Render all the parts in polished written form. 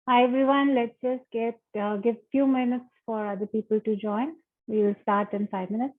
Hi everyone, let's just give few minutes for other people to join. We will start in 5 minutes.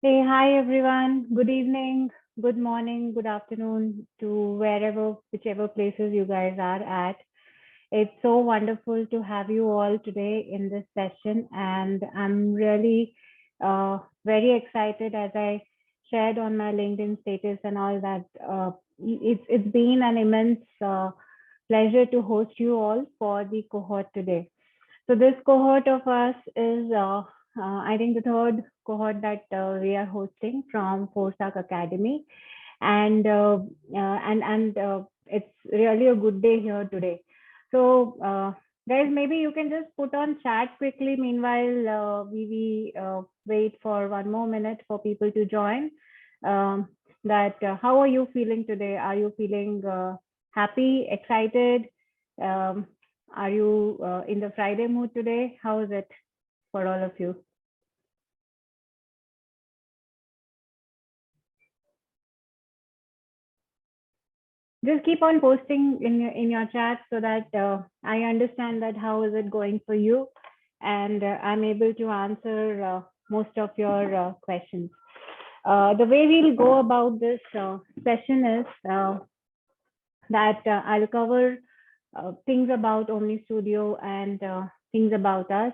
Hey, hi everyone. Good evening, good morning, good afternoon to whichever places you guys are at. It's so wonderful to have you all today in this session, and I'm really very excited as I shared on my LinkedIn status and all that. It's been an immense pleasure to host you all for the cohort today. So this cohort of us is, I think, the third cohort that we are hosting from Forceark Academy, and it's really a good day here today. So, guys, maybe you can just put on chat quickly. Meanwhile, we wait for 1 more minute for people to join. That how are you feeling today? Are you feeling happy, excited? Um, are you in the Friday mood today? How is it for all of you? Just keep on posting in your chat so that I understand that how is it going for you, and I'm able to answer most of your questions. The way we'll go about this session is that I'll cover things about OmniStudio and things about us,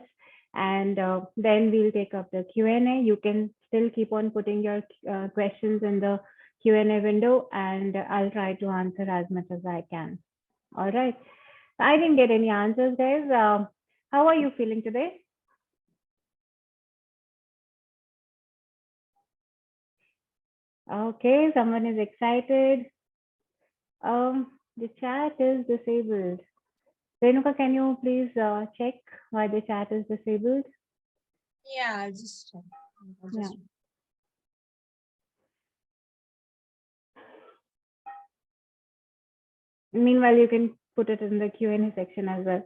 and then we'll take up the Q&A. You can still keep on putting your questions in the Q&A window, and I'll try to answer as much as I can. All right. I didn't get any answers, guys. How are you feeling today? Okay, someone is excited. The chat is disabled. Renuka, can you please check why the chat is disabled? Yeah, I'll just check. Yeah. Meanwhile, you can put it in the Q&A section as well.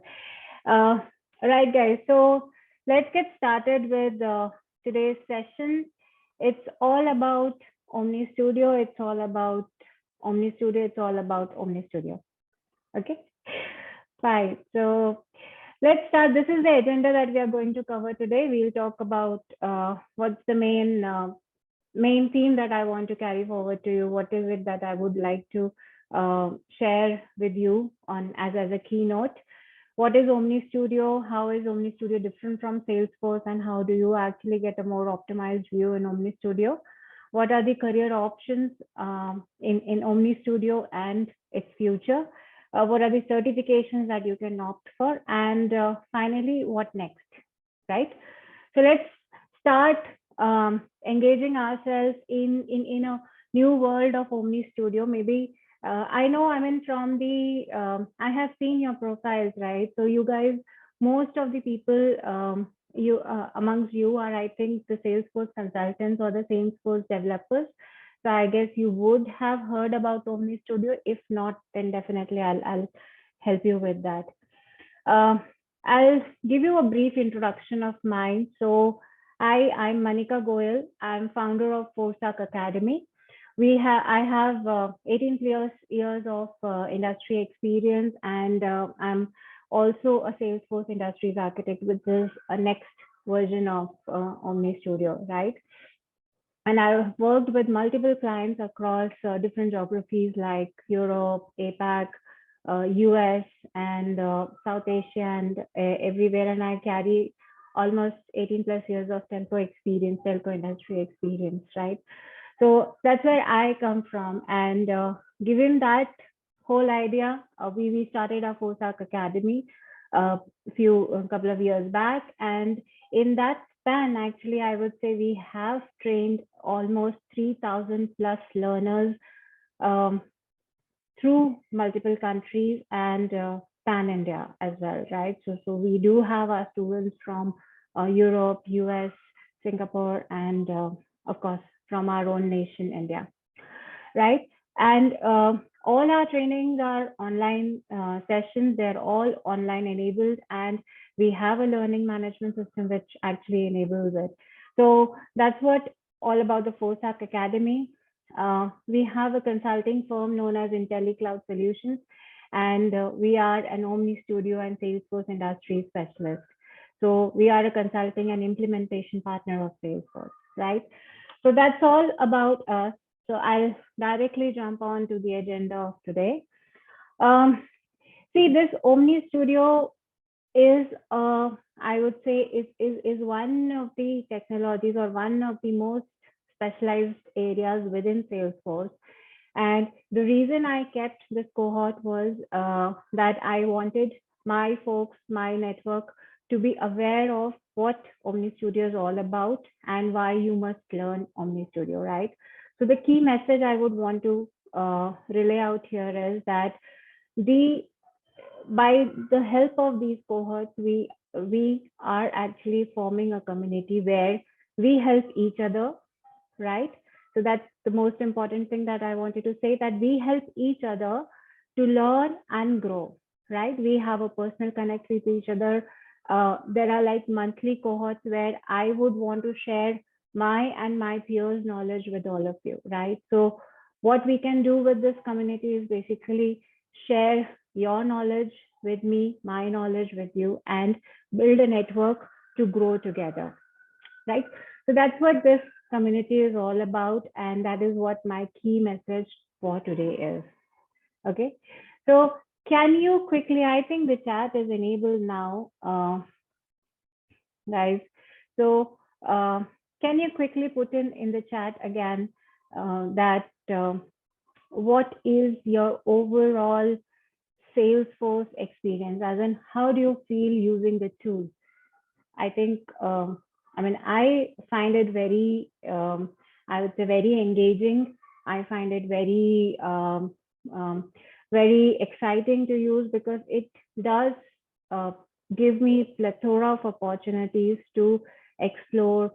Right, guys. So let's get started with today's session. It's all about OmniStudio. It's all about OmniStudio. It's all about OmniStudio. Okay. Fine. So let's start. This is the agenda that we are going to cover today. We'll talk about what's the main theme that I want to carry forward to you. What is it that I would like to share with you on as a keynote? What is OmniStudio? How is OmniStudio different from Salesforce, and how do you actually get a more optimized view in OmniStudio? What are the career options in OmniStudio and its future? What are the certifications that you can opt for? And finally, what next, right? So let's start engaging ourselves in a new world of OmniStudio. Maybe I know, I mean, from the, I have seen your profiles, right? So you guys, most of the people amongst you are, I think, the Salesforce consultants or the Salesforce developers. So I guess you would have heard about OmniStudio. If not, then definitely I'll help you with that. I'll give you a brief introduction of mine. So I'm Manika Goyal. I'm founder of Forceark Academy. I have 18 years of industry experience, and I'm also a Salesforce Industries architect, which is a next version of OmniStudio, right? And I've worked with multiple clients across different geographies like Europe, APAC, US, and South Asia, and everywhere. And I carry almost 18 plus years of telco industry experience, right? So that's where I come from. And given that whole idea, we started our Forceark Academy a couple of years back. And in that span, actually, I would say we have trained almost 3,000 plus learners through multiple countries and pan India as well, right? So we do have our students from Europe, US, Singapore, and of course, from our own nation, India, right? And all our trainings are online sessions. They're all online enabled, and we have a learning management system which actually enables it. So that's what all about the Forceark Academy. We have a consulting firm known as IntelliCloud Solutions, and we are an OmniStudio and Salesforce Industries specialist. So we are a consulting and implementation partner of Salesforce, right? So that's all about us. So I'll directly jump on to the agenda of today. See, this OmniStudio is, I would say, is one of the technologies or one of the most specialized areas within Salesforce. And the reason I kept this cohort was that I wanted my folks, my network, to be aware of what OmniStudio is all about and why you must learn OmniStudio, right? So the key message I would want to relay out here is that by the help of these cohorts, we are actually forming a community where we help each other, right? So that's the most important thing that I wanted to say, that we help each other to learn and grow, right? We have a personal connect with each other. There are like monthly cohorts where I would want to share my and my peers' knowledge with all of you, right? So what we can do with this community is basically share your knowledge with me, my knowledge with you, and build a network to grow together, right? So that's what this community is all about, and that is what my key message for today is. Okay, so can you quickly, I think the chat is enabled now. guys. So can you quickly put in the chat again that what is your overall Salesforce experience, as in how do you feel using the tool? I think, I mean, I find it very, I would say, very engaging. I find it um, very exciting to use because it does uh, give me plethora of opportunities to explore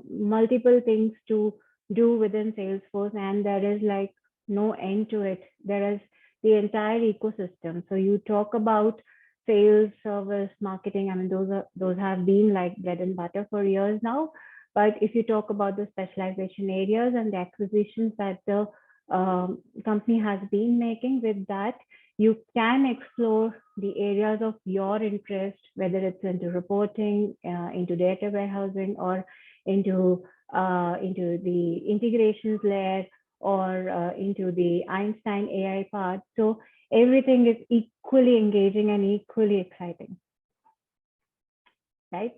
multiple things to do within Salesforce, and there is like no end to it. There is the entire ecosystem. So you talk about sales, service, marketing. I mean, those have been like bread and butter for years now. But if you talk about the specialization areas and the acquisitions that the company has been making with that, you can explore the areas of your interest, whether it's into reporting, into data warehousing, or into the integrations layer, or into the Einstein AI part. So everything is equally engaging and equally exciting, right?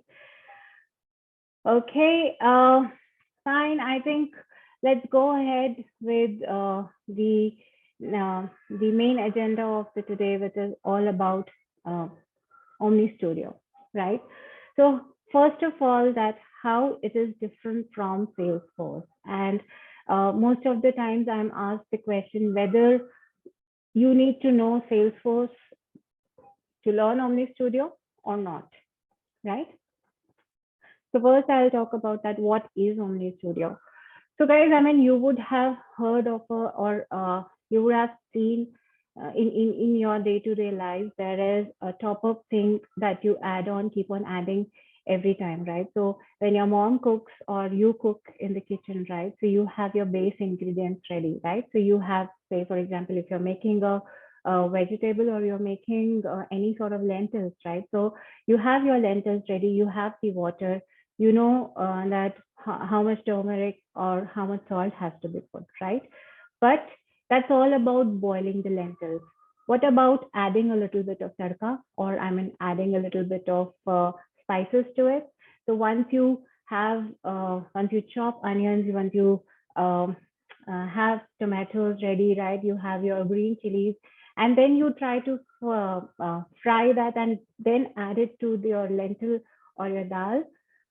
Okay, fine. I think let's go ahead with the main agenda of the today, which is all about uh, OmniStudio, right? So first of all, that how it is different from Salesforce, and most of the times I'm asked the question whether you need to know Salesforce to learn OmniStudio or not, right? So first I'll talk about that. What is OmniStudio? So guys, I mean, you would have heard of or you would have seen in your day-to-day life, there is a top-up thing that you add on, keep on adding every time, right? So when your mom cooks or you cook in the kitchen, right? So you have your base ingredients ready, right? So you have, say, for example, if you're making a vegetable or you're making any sort of lentils, right? So you have your lentils ready, you have the water, you know that how much turmeric or how much salt has to be put, right? But that's all about boiling the lentils. What about adding a little bit of tadka, or I mean adding a little bit of spices to it? So once you chop onions, once you um, have tomatoes ready, right? You have your green chilies, and then you try to fry that and then add it to your lentil or your dal.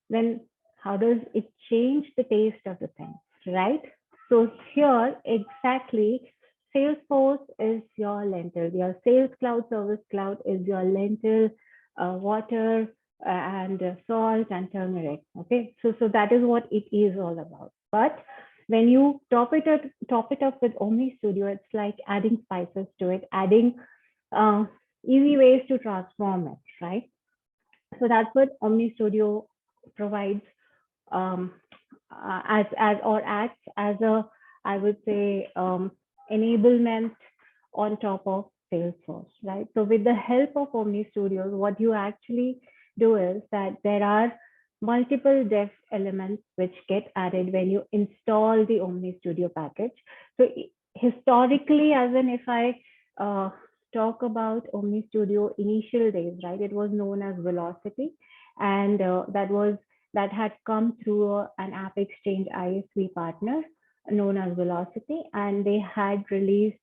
Then how does it change the taste of the thing, right? So here exactly, Salesforce is your lentil. Your Sales Cloud, Service Cloud is your lentil, water, and salt and turmeric. Okay, so that is what it is all about. But when you top it up with OmniStudio, it's like adding spices to it, adding uh, easy ways to transform it, right? So that's what OmniStudio provides, um, as or acts as a, I would say, enablement on top of Salesforce, right? So with the help of OmniStudios, what you actually do is that there are multiple dev elements which get added when you install the OmniStudio package. So historically, as in if I uh, talk about OmniStudio initial days, right? It was known as Vlocity, and that had come through an app exchange ISV partner known as Vlocity, and they have released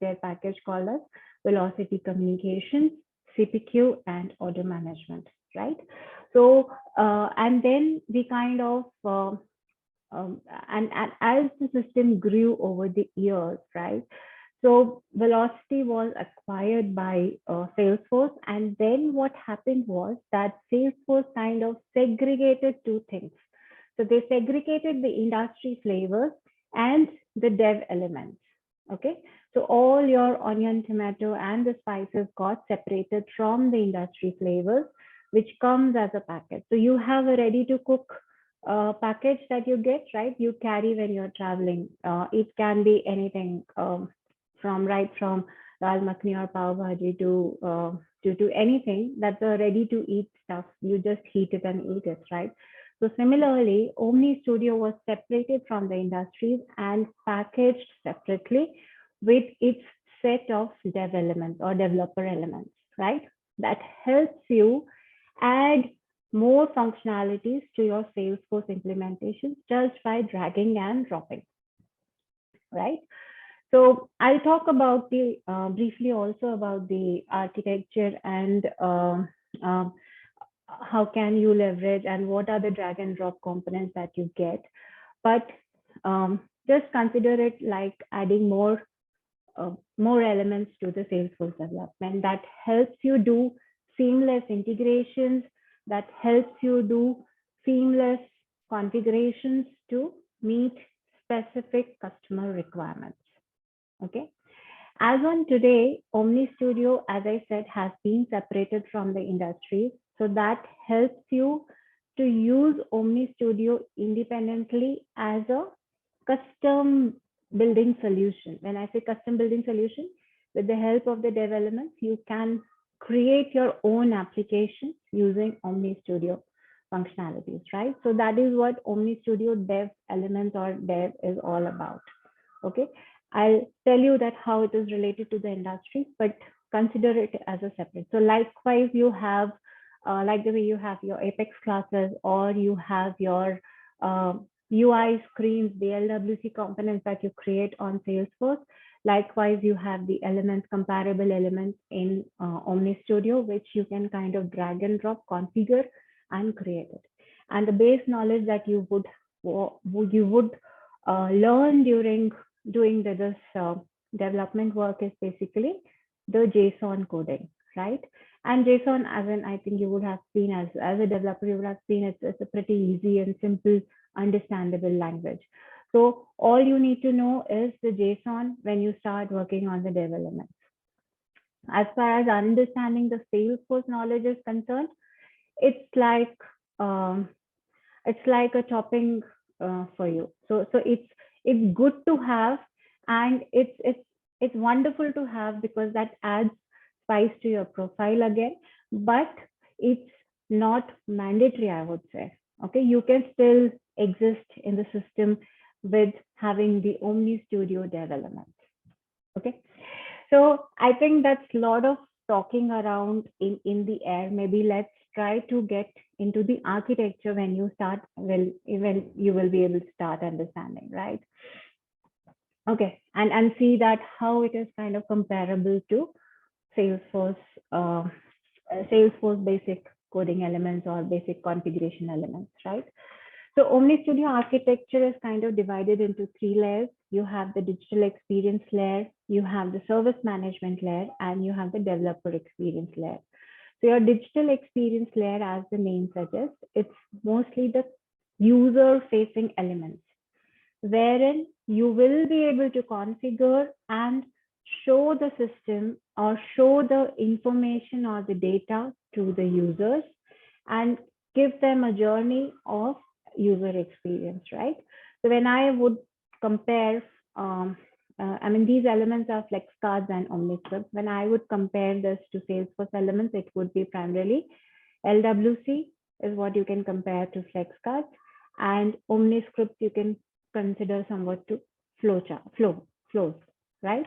their package called as Vlocity Communications, CPQ, and Order Management, right? So and then we kind of and as the system grew over the years, right? So Vlocity was acquired by Salesforce, and then what happened was that Salesforce kind of segregated two things. So they segregated the industry flavors and the dev elements. Okay, so all your onion, tomato, and the spices got separated from the industry flavors, which comes as a package. So you have a ready-to-cook package that you get, right? You carry when you're traveling. It can be anything. From dal makhani or pav bhaji to anything that's a ready to eat stuff. You just heat it and eat it, right? So similarly, OmniStudio was separated from the industries and packaged separately with its set of dev elements or developer elements, right? That helps you add more functionalities to your Salesforce implementation just by dragging and dropping, right? So I'll talk about the briefly also about the architecture and um, how can you leverage and what are the drag and drop components that you get. But just consider it like adding more elements to the Salesforce development that helps you do seamless integrations, that helps you do seamless configurations to meet specific customer requirements. Okay. As on today, OmniStudio, as I said, has been separated from the industry. So that helps you to use OmniStudio independently as a custom building solution. When I say custom building solution, with the help of the development, you can create your own application using OmniStudio functionalities, right? So that is what OmniStudio Dev Elements or Dev is all about. Okay, I'll tell you that how it is related to the industry, but consider it as a separate. So likewise, you have like the way you have your Apex classes or you have your UI screens, the LWC components that you create on Salesforce. Likewise, you have the elements, comparable elements in OmniStudio, which you can kind of drag and drop, configure, and create it. And the base knowledge that you would learn during doing this development work is basically the JSON coding, right? And JSON, as in, I think you would have seen as a developer, you would have seen it's a pretty easy and simple, understandable language. So all you need to know is the JSON when you start working on the development. As far as understanding the Salesforce knowledge is concerned, it's like um, a topping for you. So it's good to have, and it's wonderful to have because that adds spice to your profile again. But it's not mandatory, I would say. Okay, you can still exist in the system with having the OmniStudio development. Okay, so I think that's a lot of talking around in the air. Maybe let's try to get into the architecture when you start, well, when you will be able to start understanding, right? Okay, and see that how it is kind of comparable to Salesforce, Salesforce basic coding elements or basic configuration elements, right? So OmniStudio architecture is kind of divided into three layers. You have the digital experience layer, you have the service management layer, and you have the developer experience layer. So your digital experience layer, as the name suggests, it's mostly the user-facing elements, wherein you will be able to configure and show the system or show the information or the data to the users and give them a journey of user experience, right? So when I would compare, I mean, these elements are flex cards and OmniScript. When I would compare this to Salesforce elements, it would be primarily LWC is what you can compare to flex cards, and OmniScript you can consider somewhat to flows, right?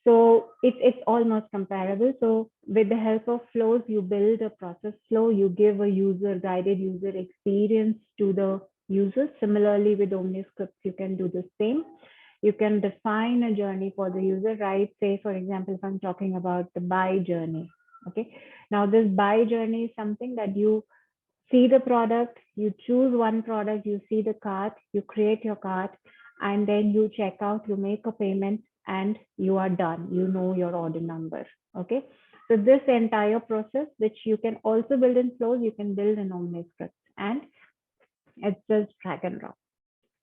So it's almost comparable. So with the help of flows, you build a process flow, you give a user guided user experience to the users. Similarly, with OmniScript, you can do the same. You can define a journey for the user, right? Say, for example, if I'm talking about the buy journey, okay? Now this buy journey is something that you see the product, you choose one product, you see the cart, you create your cart, and then you check out, you make a payment, and you are done. You know your order number. Okay. So this entire process, which you can also build in flows, you can build in OmniScript, and it's just drag and drop.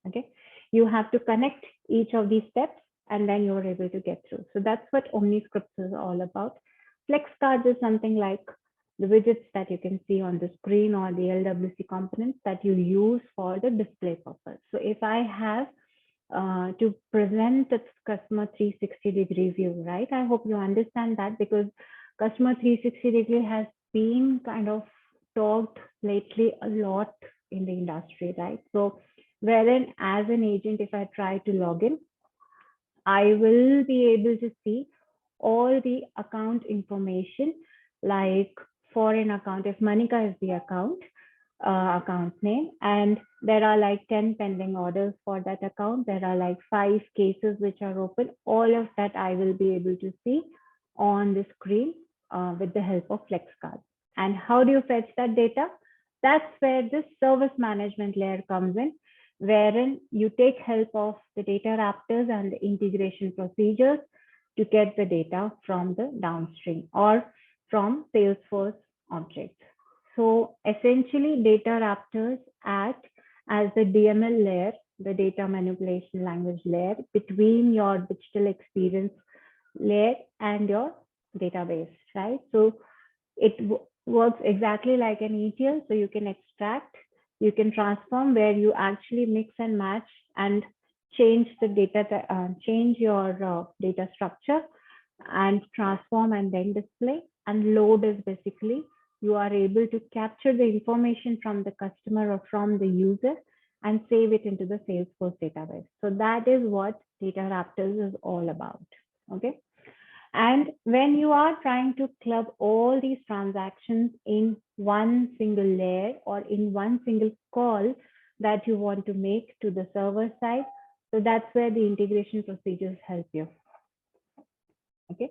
Okay. You have to connect each of these steps, and then you're able to get through. So that's what OmniScript is all about. Flex cards is something like the widgets that you can see on the screen or the LWC components that you use for the display purpose. So if I have to present the customer 360-degree view, right? I hope you understand that, because customer 360-degree has been kind of talked lately a lot in the industry, right? So wherein as an agent, if I try to log in, I will be able to see all the account information, like for an account, if Monica is the account, account name, and there are like 10 pending orders for that account. There are like 5 cases which are open. All of that I will be able to see on the screen with the help of FlexCard. And how do you fetch that data? That's where this service management layer comes in, wherein you take help of the data raptors and the integration procedures to get the data from the downstream or from Salesforce objects. So essentially, data raptors act as the DML layer, the data manipulation language layer, between your digital experience layer and your database, right? So it works exactly like an ETL. So you can extract, you can transform, where you actually mix and match and change the data, change your data structure and transform and then display. And load is basically you are able to capture the information from the customer or from the user and save it into the Salesforce database. So that is what Data Raptors is all about. Okay. And when you are trying to club all these transactions in one single layer or in one single call that you want to make to the server side, so that's where the integration procedures help you. Okay.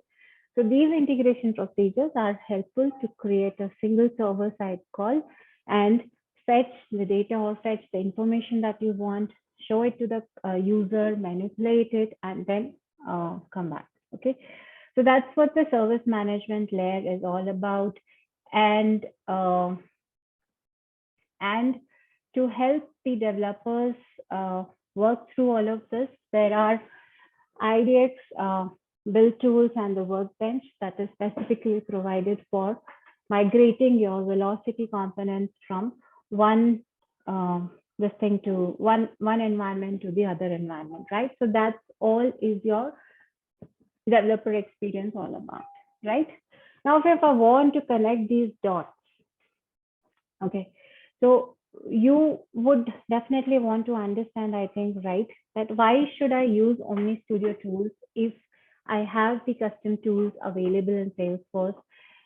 So these integration procedures are helpful to create a single server side call and fetch the data or fetch the information that you want, show it to the user, manipulate it, and then come back. Okay. So that's what the service management layer is all about. And to help the developers work through all of this, there are IDX build tools and the workbench that is specifically provided for migrating your Vlocity components from one this thing to one environment to the other environment, right? So that's all is your developer experience all about, right? Now, if I want to connect these dots, okay, so you would definitely want to understand, I think, right, that why should I use OmniStudio tools if I have the custom tools available in Salesforce,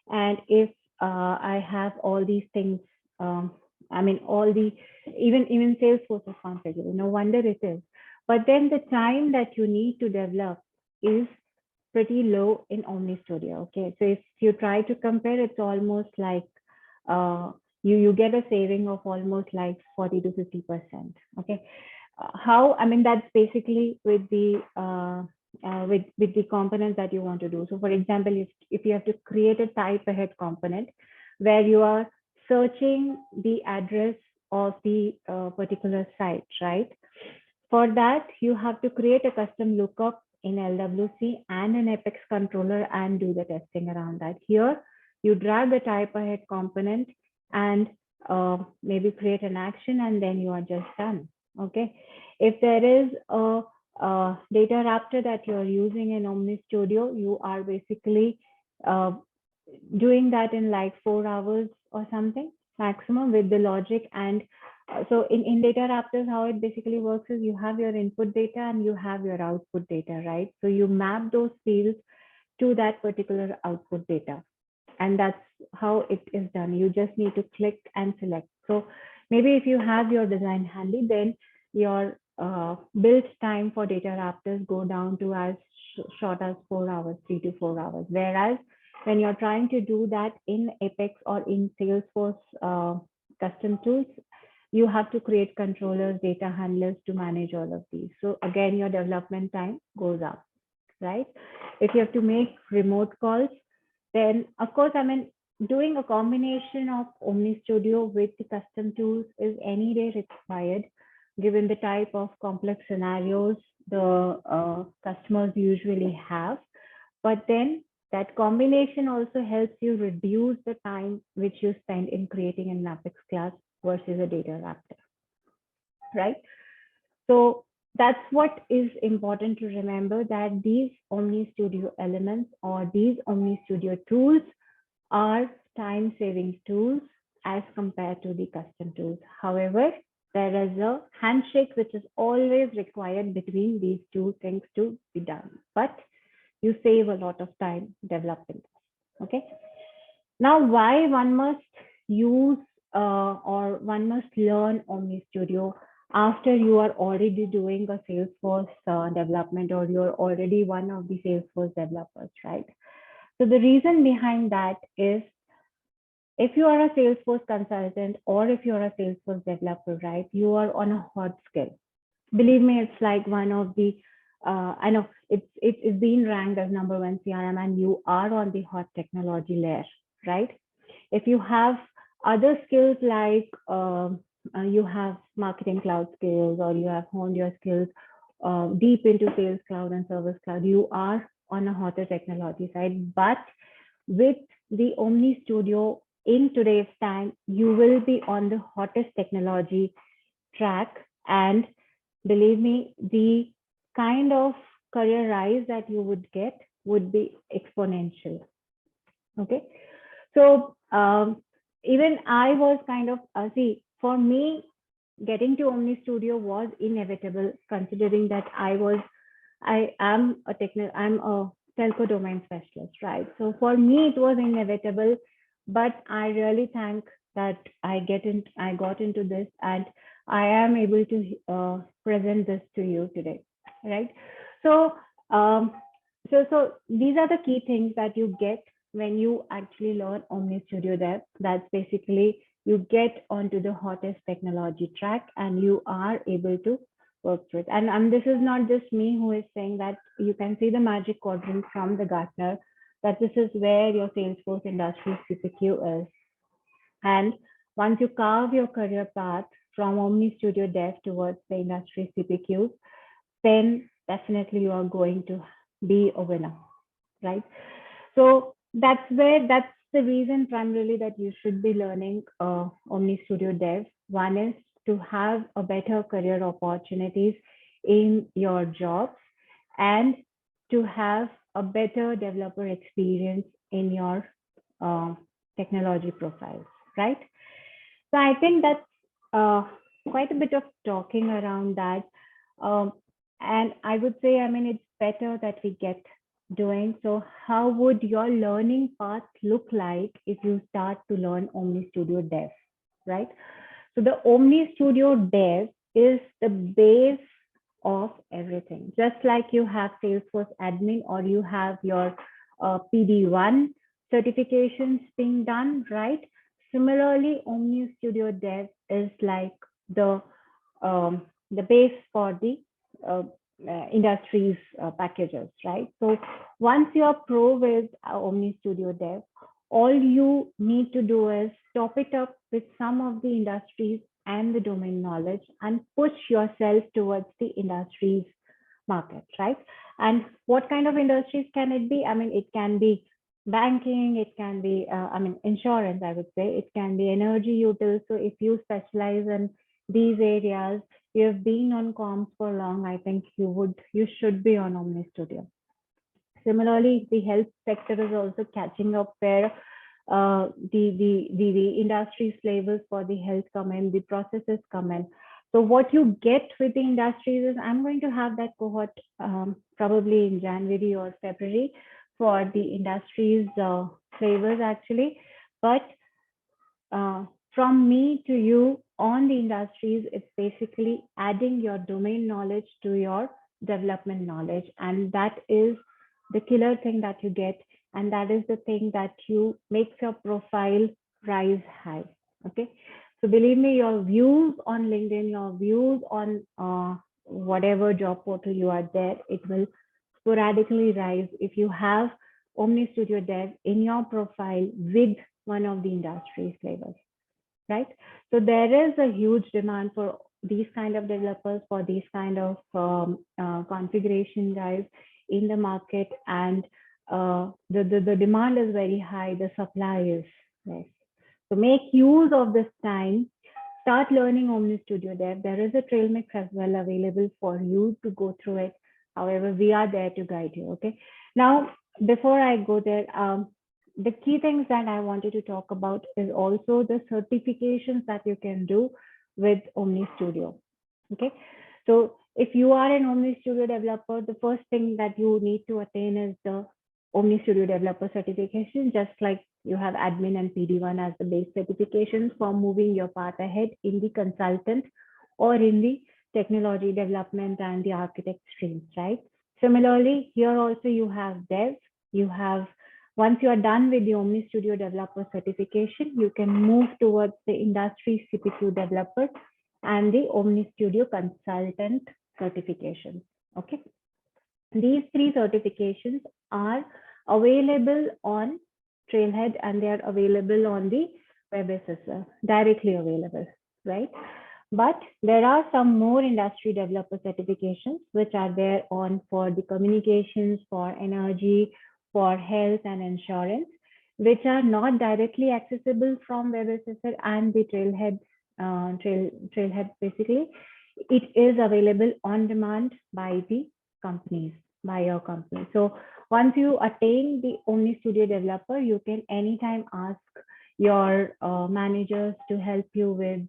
and if I have all these things, I mean, all the, even Salesforce is configurable, no wonder it is. But then the time that you need to develop is pretty low in OmniStudio. Okay, so if you try to compare, it's almost like you get a saving of almost like 40 to 50%. Okay, how, I mean, that's basically with the with the components that you want to do. So for example, if you have to create a type ahead component where you are searching the address of the particular site, right? For that, you have to create a custom lookup in LWC and an Apex controller and do the testing around that. Here, you drag the type ahead component and maybe create an action, and then you are just done. Okay. If there is a data raptor that you're using in OmniStudio, you are basically doing that in like 4 hours or something maximum with the logic. And so in data raptors, how it basically works is you have your input data and you have your output data, right? So you map those fields to that particular output data, and that's how it is done. You just need to click and select. So maybe if you have your design handy, then your build time for data raptors go down to as short as 4 hours, 3 to 4 hours. Whereas when you're trying to do that in Apex or in Salesforce custom tools, you have to create controllers, data handlers to manage all of these. So again, your development time goes up, right? If you have to make remote calls, then of course, I mean, doing a combination of OmniStudio with the custom tools is any day required, given the type of complex scenarios the customers usually have. But then that combination also helps you reduce the time which you spend in creating an Apex class versus a data raptor, right? So that's what is important to remember, that these OmniStudio elements or these OmniStudio tools are time-saving tools as compared to the custom tools. However, there is a handshake which is always required between these two things to be done, but you save a lot of time developing. Okay. Now, why one must use or one must learn OmniStudio after you are already doing a Salesforce development, or you're already one of the Salesforce developers, right? So the reason behind that is, if you are a Salesforce consultant or if you're a Salesforce developer, right, you are on a hot skill. Believe me, it's like one of the, I know it's been ranked as number one CRM, and you are on the hot technology layer, right? If you have other skills like you have marketing cloud skills, or you have honed your skills deep into sales cloud and service cloud, you are on a hotter technology side. But with the Omni Studio in today's time, you will be on the hottest technology track. And believe me, the kind of career rise that you would get would be exponential. Okay. So even I was kind of, see, for me, getting to Omni Studio was inevitable, considering that I'm a telco domain specialist, right? So for me, it was inevitable, but I really thank that I got into this, and I am able to present this to you today, right? So, so these are the key things that you get when you actually learn Omni Studio Dev. That's basically you get onto the hottest technology track, and you are able to work with. And this is not just me who is saying that. You can see the magic quadrant from the Gartner, that this is where your Salesforce Industries CPQ is. And once you carve your career path from Omni Studio Dev towards the industry CPQs, then definitely you are going to be a winner, right? So that's the reason primarily that you should be learning Omni Studio Dev. One is to have a better career opportunities in your jobs, and to have a better developer experience in your uh, technology profiles, right? So I think that's quite a bit of talking around that. Um, and I would say, I mean, it's better that we get doing. So how would your learning path look like if you start to learn Omni Studio Dev, right? So the Omni Studio Dev is the base of everything. Just like you have Salesforce admin, or you have your PD1 certifications being done, right? Similarly, Omni Studio Dev is like the base for the uh, industries packages, right? So once you're pro with Omni Studio Dev, all you need to do is top it up with some of the industries and the domain knowledge, and push yourself towards the industries market, right? And what kind of industries can it be? I mean, it can be banking, it can be, I mean, insurance, I would say, it can be energy utils. So if you specialize in these areas, you have been on comms for long, I think you should be on Omni Studio. Similarly, the health sector is also catching up, where the industry flavors for the health come in, the processes come in. So what you get with the industries is, I'm going to have that cohort probably in January or February for the industries flavors actually. But from me to you on the industries, it's basically adding your domain knowledge to your development knowledge. And that is the killer thing that you get. And that is the thing that you makes your profile rise high. Okay. So believe me, your views on LinkedIn, your views on whatever job portal you are there, it will sporadically rise if you have Omni Studio Dev in your profile with one of the industry flavors, right? So there is a huge demand for these kind of developers, for these kind of configuration guys in the market, and the demand is very high, the supply is less. So make use of this time, start learning Omni Studio Dev. There is a trail mix as well available for you to go through it. However, we are there to guide you, okay? Now, before I go there, the key things that I wanted to talk about is also the certifications that you can do with Omni Studio. Okay, so if you are an Omni Studio developer, the first thing that you need to attain is the OmniStudio Developer certification, just like you have admin and PD1 as the base certifications for moving your path ahead in the consultant or in the technology development and the architect streams, right? Similarly, here also you have dev, you have, once you are done with the OmniStudio Developer certification, you can move towards the industry CPQ developer and the OmniStudio Consultant certification. Okay. These three certifications are available on Trailhead and they are available on the WebSS, directly available, right? But there are some more industry developer certifications which are there on for the communications, for energy, for health and insurance, which are not directly accessible from WebSS and the Trailhead, Trailhead basically. It is available on demand by the companies, by your company. So once you attain the OmniStudio Developer, you can anytime ask your managers to help you with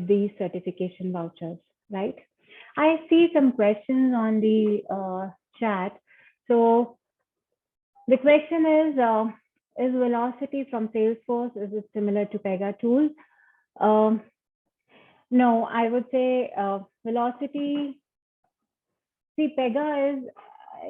these certification vouchers, right? I see some questions on the chat. So the question is Vlocity from Salesforce, is it similar to Pega tool? No, I would say Vlocity, see, Pega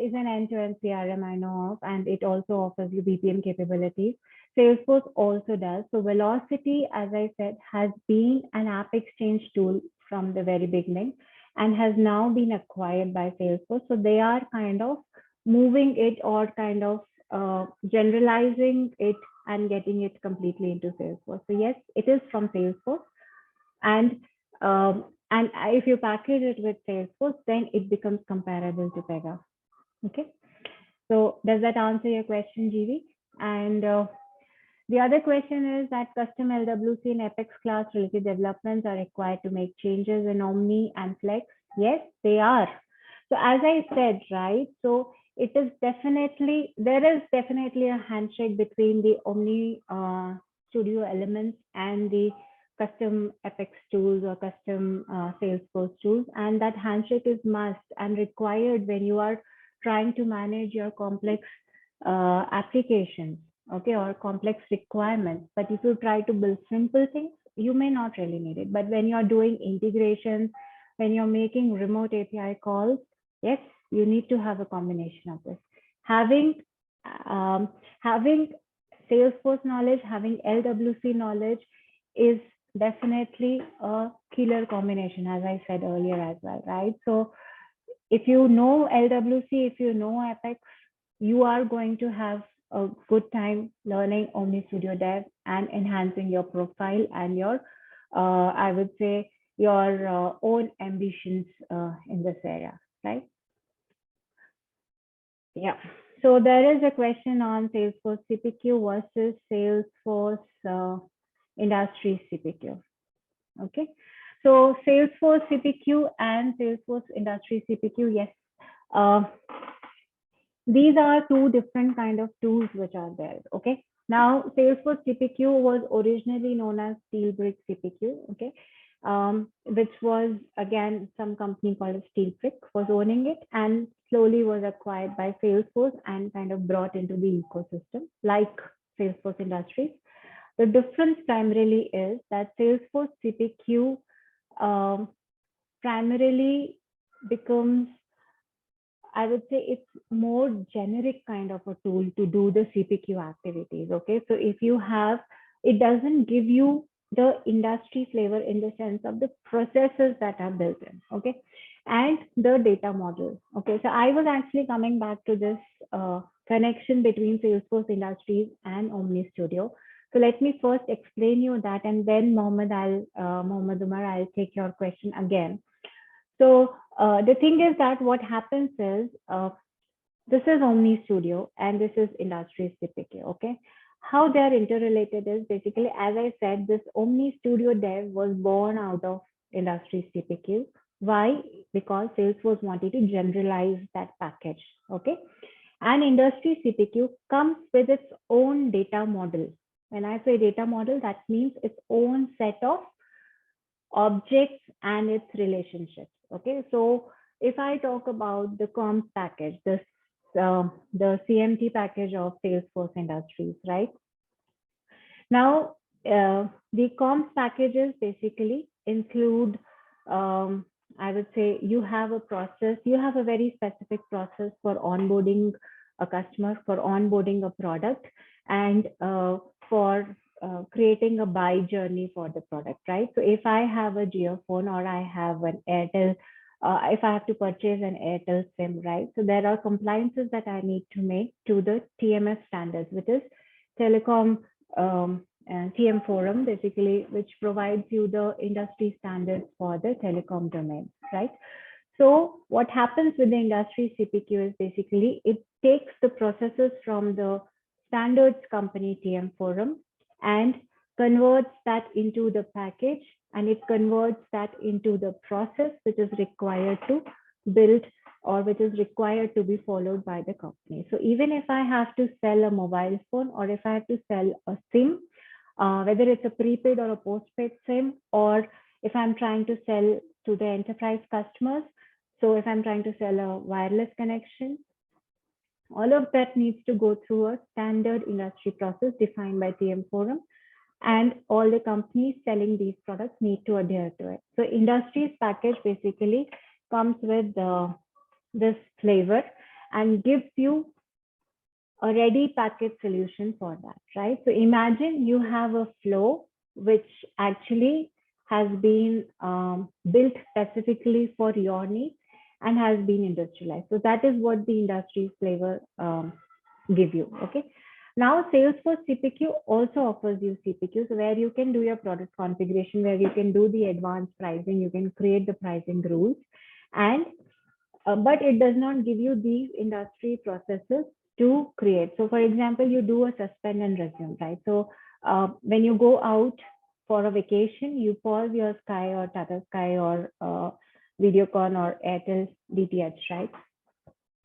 is an end-to-end CRM I know of, and it also offers you BPM capabilities. Salesforce also does. So Vlocity, as I said, has been an app exchange tool from the very beginning and has now been acquired by Salesforce. So they are kind of moving it or kind of generalizing it and getting it completely into Salesforce. So yes, it is from Salesforce. And if you package it with Salesforce, then it becomes comparable to Pega. Okay. So does that answer your question, GV? And the other question is that custom LWC and Apex class related developments are required to make changes in Omni and Flex. Yes, they are. So as I said, right, so it is definitely, there is definitely a handshake between the Omni Studio elements and the custom Apex tools or custom Salesforce tools. And that handshake is must and required when you are trying to manage your complex applications, okay, or complex requirements. But if you try to build simple things, you may not really need it. But when you're doing integrations, when you're making remote API calls, yes, you need to have a combination of this. Having Salesforce knowledge, having LWC knowledge is definitely a killer combination, as I said earlier as well, right? So if you know LWC, if you know Apex, you are going to have a good time learning OmniStudio Dev and enhancing your profile and your, I would say, your own ambitions in this area, right? Yeah. So there is a question on Salesforce CPQ versus Salesforce Industries CPQ. Okay. So Salesforce CPQ and Salesforce Industries CPQ, yes. These are two different kind of tools which are there. Okay. Now Salesforce CPQ was originally known as Steelbrick CPQ. Okay. Which was again some company called Steelbrick was owning it and slowly was acquired by Salesforce and kind of brought into the ecosystem like Salesforce Industries. The difference primarily is that Salesforce CPQ primarily becomes, I would say, it's more generic kind of a tool to do the CPQ activities. Okay, so if you have, it doesn't give you the industry flavor in the sense of the processes that are built in. Okay, and the data model. Okay, so I was actually coming back to this connection between Salesforce Industries and OmniStudio. So let me first explain you that, and then Mohammed Umar, I'll take your question again. So the thing is that what happens is this is OmniStudio and this is Industries CPQ. Okay, how they're interrelated is basically, as I said, this OmniStudio Dev was born out of Industries CPQ. Why? Because Salesforce wanted to generalize that package. Okay, and Industries CPQ comes with its own data model. When I say data model, that means its own set of objects and its relationships. Okay, so if I talk about the comp package, the CMT package of Salesforce Industries, right? Now, the comp packages basically include, I would say, you have a process, you have a very specific process for onboarding a customer, for onboarding a product, and for creating a buy journey for the product, right? So if I have a geophone or I have an Airtel, if I have to purchase an Airtel SIM, right? So there are compliances that I need to make to the TMS standards, which is telecom TM Forum, basically, which provides you the industry standards for the telecom domain, right? So what happens with the industry CPQ is basically it takes the processes from the standards company TM Forum and converts that into the package, and it converts that into the process which is required to build or which is required to be followed by the company. So even if I have to sell a mobile phone or if I have to sell a SIM, whether it's a prepaid or a postpaid SIM, or if I'm trying to sell to the enterprise customers, so if I'm trying to sell a wireless connection, all of that needs to go through a standard industry process defined by TM Forum, and all the companies selling these products need to adhere to it. So industries package basically comes with this flavor and gives you a ready package solution for that, right? So imagine you have a flow which actually has been built specifically for your needs and has been industrialized. So that is what the industry flavor give you, okay? Now, Salesforce CPQ also offers you CPQs where you can do your product configuration, where you can do the advanced pricing, you can create the pricing rules, and but it does not give you these industry processes to create. So for example, you do a suspend and resume, right? So when you go out for a vacation, you pause your Sky or Tata Sky or Videocon or Airtel DTH, right?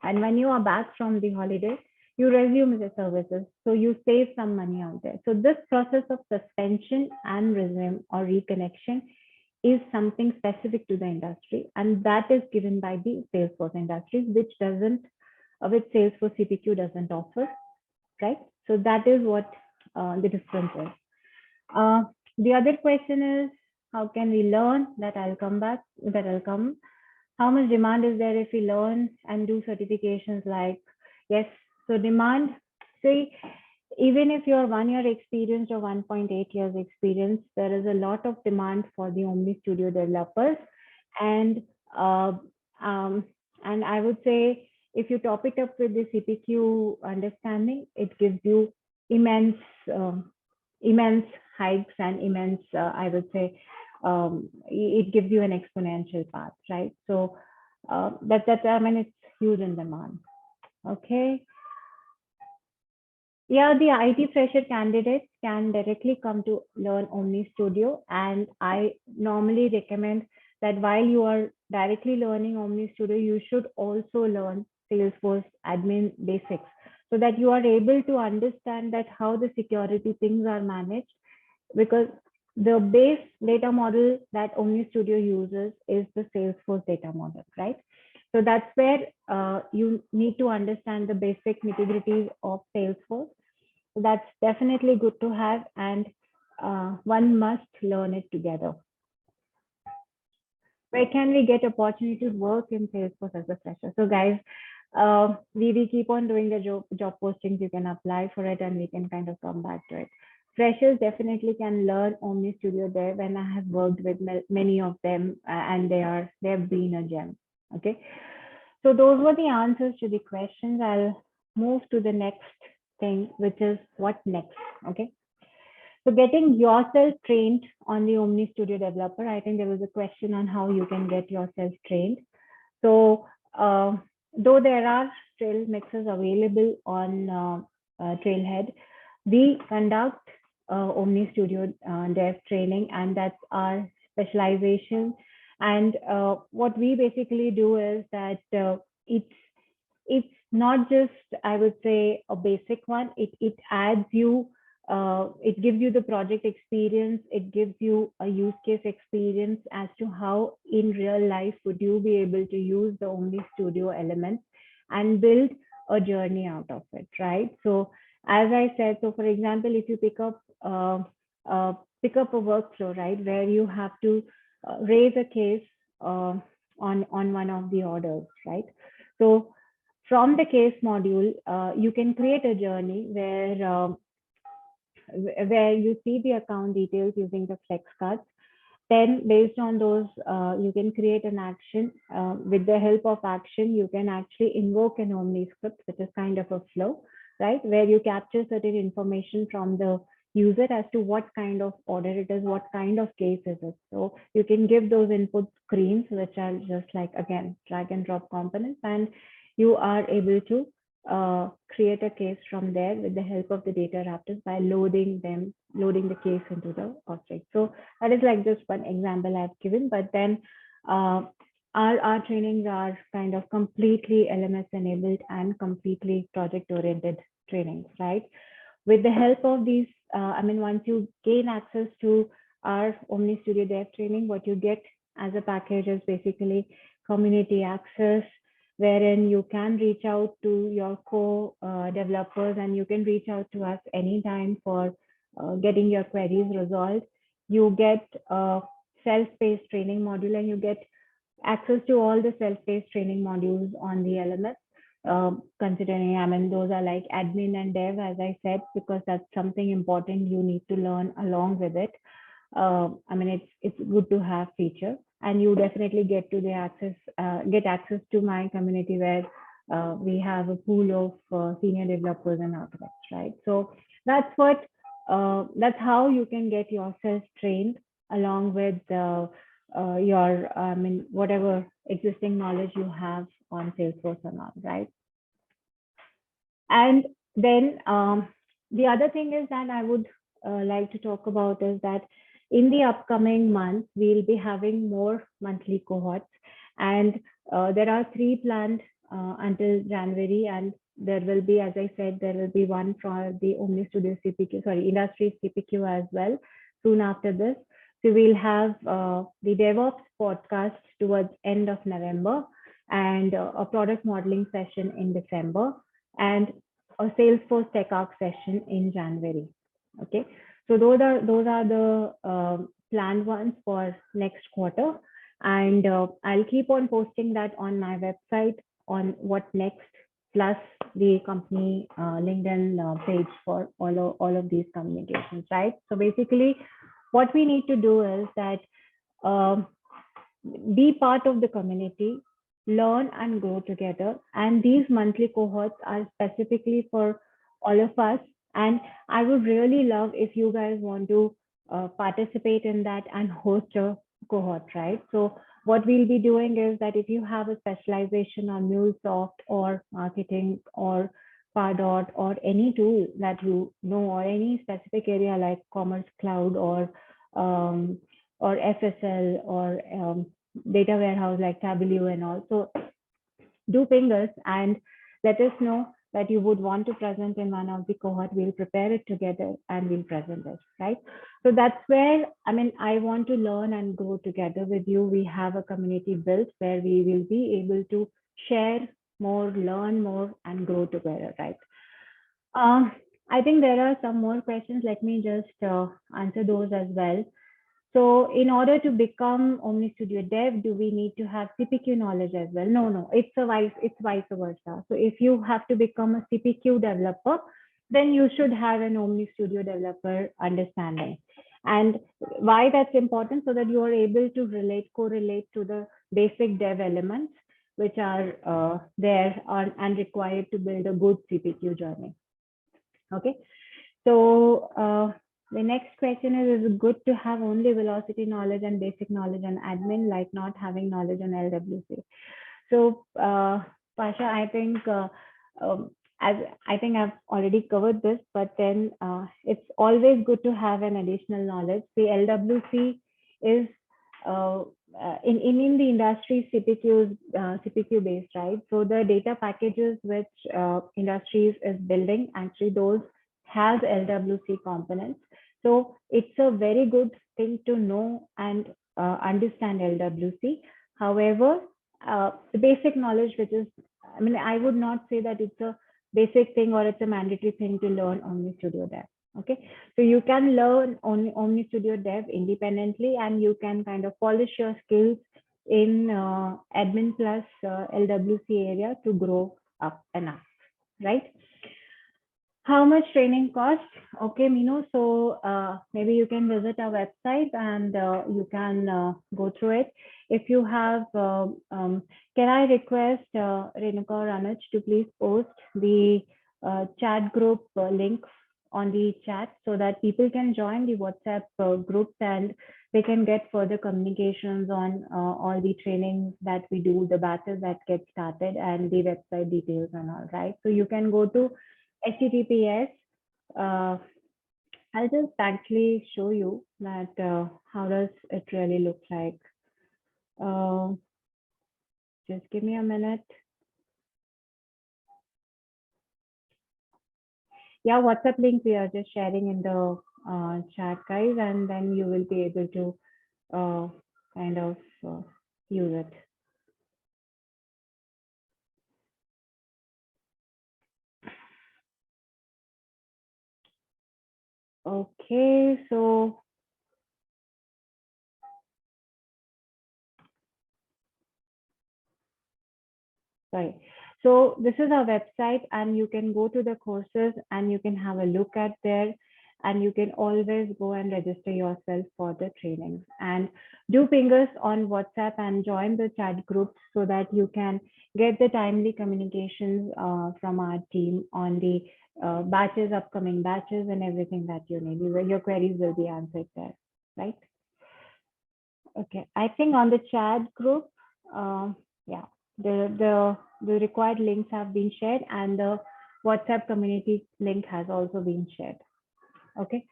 And when you are back from the holiday, you resume the services. So you save some money out there. So this process of suspension and resume or reconnection is something specific to the industry, and that is given by the Salesforce Industries, which Salesforce CPQ doesn't offer, right? So that is what the difference is. The other question is, how can we learn? That I'll come. How much demand is there if we learn and do certifications like, yes, so demand, say, even if you're 1 year experienced or 1.8 years experience, there is a lot of demand for the OmniStudio developers. And I would say if you top it up with the CPQ understanding, it gives you immense hikes and immense, I would say, it gives you an exponential path, right? So it's huge in demand. Okay. Yeah, the IT fresher candidates can directly come to learn OmniStudio, and I normally recommend that while you are directly learning OmniStudio, you should also learn Salesforce admin basics so that you are able to understand that how the security things are managed, because the base data model that OmniStudio uses is the Salesforce data model, right? So that's where you need to understand the basic nitty-gritties of Salesforce. So that's definitely good to have, and one must learn it together. Where can we get opportunity to work in Salesforce as a fresher? So guys, we keep on doing the job postings. You can apply for it and we can kind of come back to it. Freshers definitely can learn OmniStudio there when I have worked with many of them and they have been a gem. Okay. So those were the answers to the questions. I'll move to the next thing, which is what next. Okay. So getting yourself trained on the OmniStudio Developer, I think there was a question on how you can get yourself trained. So though there are trail mixes available on Trailhead, we conduct OmniStudio Dev training, and that's our specialization. And what we basically do is that it's not just, I would say, a basic one. It adds you it gives you the project experience, it gives you a use case experience as to how in real life would you be able to use the OmniStudio elements and build a journey out of it, right? So as I said, so for example, if you pick up a workflow, right, where you have to raise a case uh, on one of the orders, right? So from the case module, you can create a journey where you see the account details using the flex cards. Then based on those, you can create an action. With the help of action, you can actually invoke an Omni script, which is kind of a flow, right? Where you capture certain information from the user as to what kind of order it is, what kind of case is it. So you can give those input screens, which are just like, again, drag and drop components, and you are able to create a case from there with the help of the data raptors by loading the case into the object. So that is like just one example I've given, but then our trainings are kind of completely LMS enabled and completely project oriented trainings, right? With the help of these, once you gain access to our OmniStudio Dev training, what you get as a package is basically community access, wherein you can reach out to your co-developers and you can reach out to us anytime for getting your queries resolved. You get a self-paced training module and you get access to all the self-paced training modules on the LMS. Considering, those are like admin and dev, as I said, because that's something important you need to learn along with it. It's good to have feature, and you definitely get access to my community where we have a pool of senior developers and architects, right? So that's that's how you can get yourself trained along with your whatever existing knowledge you have on Salesforce or not, right? And then the other thing is that I would like to talk about is that in the upcoming months, we'll be having more monthly cohorts, and there are 3 planned until January, and there will be, as I said, there will be one for the OmniStudio CPQ, sorry, Industries CPQ as well soon after this. So we'll have the DevOps podcast towards end of November, and a product modeling session in December, and a Salesforce Tech Arc session in January. Okay, so those are the planned ones for next quarter, and I'll keep on posting that on my website on what next, plus the company LinkedIn page for all of these communications, right? So basically, what we need to do is that be part of the community, learn and grow together. And these monthly cohorts are specifically for all of us. And I would really love if you guys want to participate in that and host a cohort, right? So what we'll be doing is that if you have a specialization on MuleSoft or marketing or Pardot or any tool that you know, or any specific area like Commerce Cloud or FSL or data warehouse like Tableau and all. So do ping us and let us know that you would want to present in one of the cohort. We'll prepare it together and we'll present it, right? So that's where, I want to learn and grow together with you. We have a community built where we will be able to share more, learn more, and grow together, right? I think there are some more questions. Let me just answer those as well. So in order to become OmniStudio Dev, do we need to have CPQ knowledge as well? No, it's vice versa. So if you have to become a CPQ developer, then you should have an OmniStudio developer understanding. And why that's important? So that you are able to correlate to the basic dev elements, which are there and required to build a good CPQ journey. Okay, so the next question is it good to have only Vlocity knowledge and basic knowledge on admin, like not having knowledge on LWC? So Pasha, I think as I think I've already covered this, but then it's always good to have an additional knowledge. The LWC is in the industry CPQ based, right? So the data packages which industries is building, actually those has LWC components. So it's a very good thing to know and understand LWC. However, the basic knowledge, which is, I mean, I would not say that it's a basic thing or it's a mandatory thing to learn OmniStudio Dev. Okay, so you can learn on OmniStudio Dev independently, and you can kind of polish your skills in admin plus LWC area to grow up and up, right? How much training costs? Okay, Minu. So maybe you can visit our website and you can go through it. If you have, can I request Renuka or Anuj to please post the chat group link on the chat so that people can join the WhatsApp groups and they can get further communications on all the trainings that we do, the batches that get started, and the website details and all, right? So you can go to HTTPS. I'll just actually show you that how does it really look like. Just give me a minute. Yeah, WhatsApp link we are just sharing in the chat, guys, and then you will be able to kind of use it. Okay, so sorry. So this is our website, and you can go to the courses and you can have a look at there, and you can always go and register yourself for the trainings. And do ping us on WhatsApp and join the chat group so that you can get the timely communications from our team on the batches, upcoming batches, and everything that you need. Your queries will be answered there, right? Okay, I think on the chat group, yeah, the required links have been shared and the WhatsApp community link has also been shared. Okay,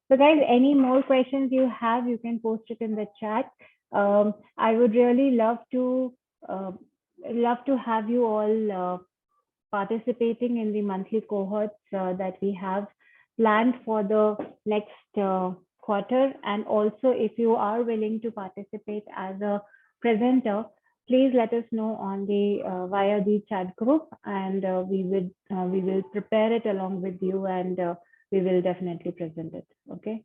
so guys, any more questions you have, you can post it in the chat. I would really love to have you all participating in the monthly cohorts that we have planned for the next quarter. And also, if you are willing to participate as a presenter, please let us know on the via the chat group, and we will prepare it along with you, and we will definitely present it. Okay.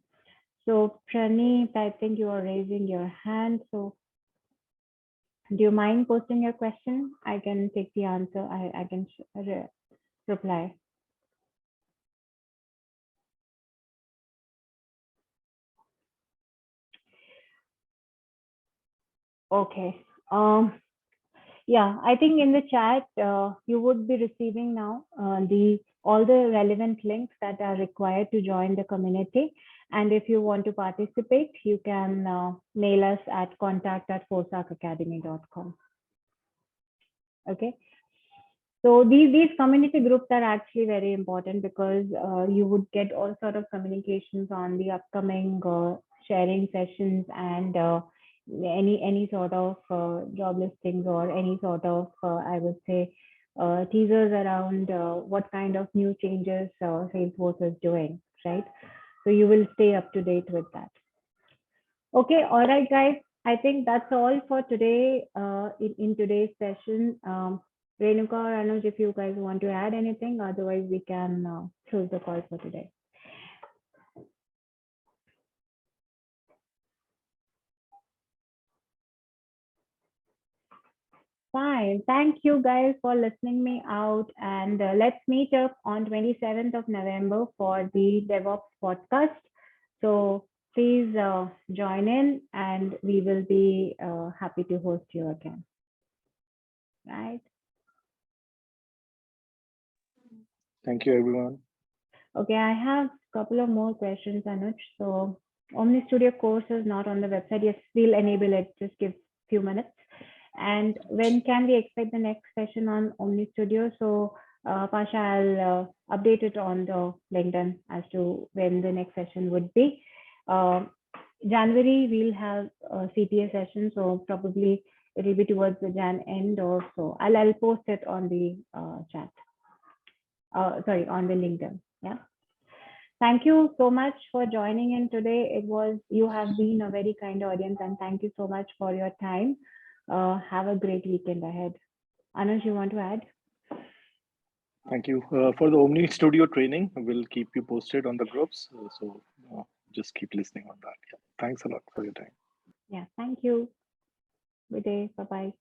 So Praneet, I think you are raising your hand. So do you mind posting your question? I can take the answer. I can reply. Okay. Yeah, I think in the chat you would be receiving now all the relevant links that are required to join the community. And if you want to participate, you can mail us at contact@forcearkacademy.com. Okay. So these community groups are actually very important because you would get all sort of communications on the upcoming sharing sessions and any sort of job listings or any sort of I would say teasers around what kind of new changes Salesforce is doing, right? So you will stay up to date with that. Okay, all right, guys. I think that's all for today in today's session. Renuka or Anuj, if you guys want to add anything, otherwise we can close the call for today. Fine. Thank you guys for listening me out, and let's meet up on 27th of November for the DevOps podcast. So please join in, and we will be happy to host you again. Right. Thank you, everyone. Okay, I have a couple of more questions, Anuj. So OmniStudio course is not on the website. Yes, we'll enable it. Just give a few minutes. And when can we expect the next session on OmniStudio? So Pasha, I'll update it on the LinkedIn as to when the next session would be. January, we'll have a CTA session. So probably it will be towards the Jan end or so. I'll post it on the chat. Sorry, on the LinkedIn. Yeah. Thank you so much for joining in today. You have been a very kind audience, and thank you so much for your time. Have a great weekend ahead. Anuj, you want to add? Thank you. For the OmniStudio training, we'll keep you posted on the groups. So just keep listening on that. Yeah. Thanks a lot for your time. Yeah, thank you. Good day. Bye-bye.